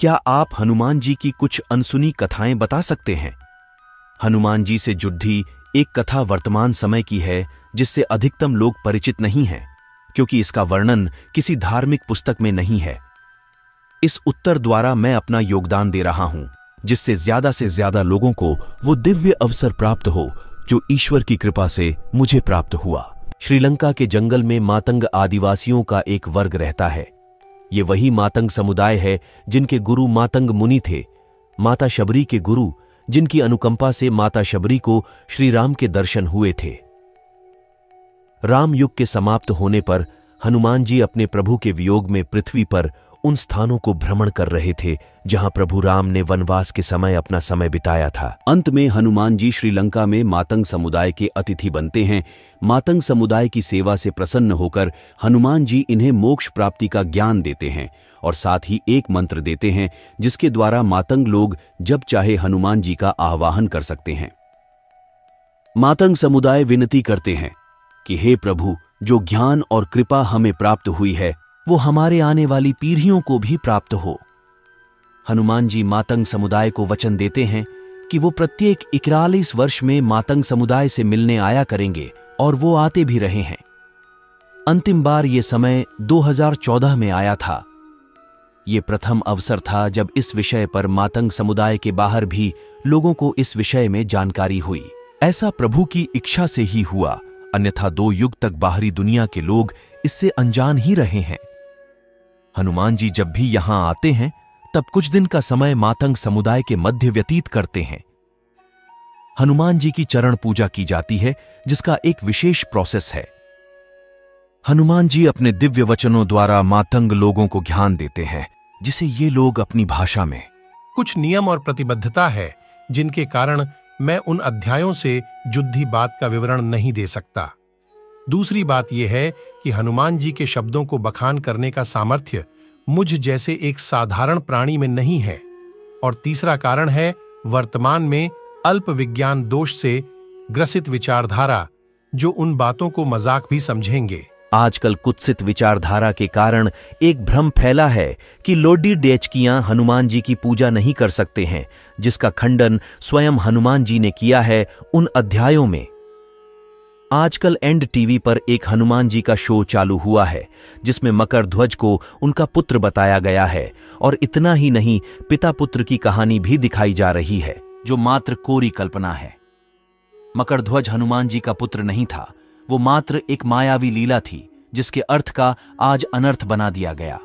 क्या आप हनुमान जी की कुछ अनसुनी कथाएं बता सकते हैं? हनुमान जी से जुड़ी एक कथा वर्तमान समय की है जिससे अधिकतम लोग परिचित नहीं हैं, क्योंकि इसका वर्णन किसी धार्मिक पुस्तक में नहीं है। इस उत्तर द्वारा मैं अपना योगदान दे रहा हूं, जिससे से ज्यादा लोगों को वो दिव्य अवसर प्राप्त हो जो ईश्वर की कृपा से मुझे प्राप्त हुआ। श्रीलंका के जंगल में मातंग आदिवासियों का एक वर्ग रहता है। ये वही मातंग समुदाय है जिनके गुरु मातंग मुनि थे, माता शबरी के गुरु, जिनकी अनुकंपा से माता शबरी को श्री राम के दर्शन हुए थे। राम युग के समाप्त होने पर हनुमान जी अपने प्रभु के वियोग में पृथ्वी पर उन स्थानों को भ्रमण कर रहे थे जहां प्रभु राम ने वनवास के समय अपना समय बिताया था। अंत में हनुमान जी श्रीलंका में मातंग समुदाय के अतिथि बनते हैं। मातंग समुदाय की सेवा से प्रसन्न होकर हनुमान जी इन्हें मोक्ष प्राप्ति का ज्ञान देते हैं और साथ ही एक मंत्र देते हैं जिसके द्वारा मातंग लोग जब चाहे हनुमान जी का आवाहन कर सकते हैं। मातंग समुदाय विनती करते हैं कि हे प्रभु, जो ज्ञान और कृपा हमें प्राप्त हुई है वो हमारे आने वाली पीढ़ियों को भी प्राप्त हो। हनुमान जी मातंग समुदाय को वचन देते हैं कि वो प्रत्येक 41 वर्ष में मातंग समुदाय से मिलने आया करेंगे और वो आते भी रहे हैं। अंतिम बार ये समय 2014 में आया था। ये प्रथम अवसर था जब इस विषय पर मातंग समुदाय के बाहर भी लोगों को इस विषय में जानकारी हुई। ऐसा प्रभु की इच्छा से ही हुआ, अन्यथा 2 युग तक बाहरी दुनिया के लोग इससे अनजान ही रहे हैं। हनुमान जी जब भी यहां आते हैं तब कुछ दिन का समय मातंग समुदाय के मध्य व्यतीत करते हैं। हनुमान जी की चरण पूजा की जाती है जिसका एक विशेष प्रोसेस है। हनुमान जी अपने दिव्य वचनों द्वारा मातंग लोगों को ज्ञान देते हैं जिसे ये लोग अपनी भाषा में। कुछ नियम और प्रतिबद्धता है जिनके कारण मैं उन अध्यायों से जुड़ी बात का विवरण नहीं दे सकता। दूसरी बात यह है कि हनुमान जी के शब्दों को बखान करने का सामर्थ्य मुझ जैसे एक साधारण प्राणी में नहीं है। और तीसरा कारण है वर्तमान में अल्प विज्ञान दोष से ग्रसित विचारधारा, जो उन बातों को मजाक भी समझेंगे। आजकल कुत्सित विचारधारा के कारण एक भ्रम फैला है कि लोडी डेचकियां हनुमान जी की पूजा नहीं कर सकते हैं, जिसका खंडन स्वयं हनुमान जी ने किया है उन अध्यायों में। आजकल एंड टीवी पर एक हनुमान जी का शो चालू हुआ है जिसमें मकर ध्वज को उनका पुत्र बताया गया है, और इतना ही नहीं, पिता पुत्र की कहानी भी दिखाई जा रही है जो मात्र कोरी कल्पना है। मकर ध्वज हनुमान जी का पुत्र नहीं था, वो मात्र एक मायावी लीला थी जिसके अर्थ का आज अनर्थ बना दिया गया।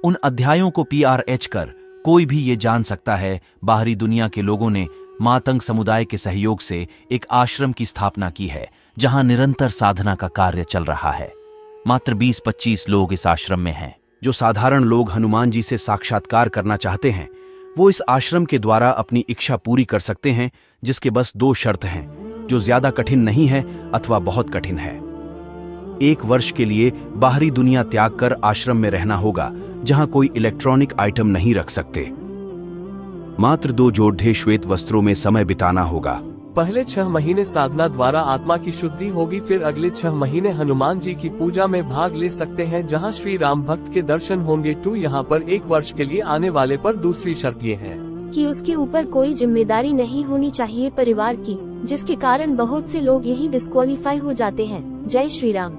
उन अध्यायों को PRH कर कोई भी ये जान सकता है बाहरी दुनिया के लोगों ने मातंग समुदाय के सहयोग से एक आश्रम की स्थापना की है जहां निरंतर साधना का कार्य चल रहा है। मात्र 20-25 लोग इस आश्रम में हैं। जो साधारण लोग हनुमान जी से साक्षात्कार करना चाहते हैं वो इस आश्रम के द्वारा अपनी इच्छा पूरी कर सकते हैं, जिसके बस 2 शर्त हैं जो ज्यादा कठिन नहीं है अथवा बहुत कठिन है। 1 वर्ष के लिए बाहरी दुनिया त्याग कर आश्रम में रहना होगा जहां कोई इलेक्ट्रॉनिक आइटम नहीं रख सकते। मात्र 2 जोड़े श्वेत वस्त्रों में समय बिताना होगा। पहले 6 महीने साधना द्वारा आत्मा की शुद्धि होगी, फिर अगले 6 महीने हनुमान जी की पूजा में भाग ले सकते हैं जहां श्री राम भक्त के दर्शन होंगे। यहाँ पर 1 वर्ष के लिए आने वाले पर दूसरी शर्त ये है कि उसके ऊपर कोई जिम्मेदारी नहीं होनी चाहिए परिवार की, जिसके कारण बहुत से लोग यही डिस्क्वालीफाई हो जाते हैं। जय श्री राम।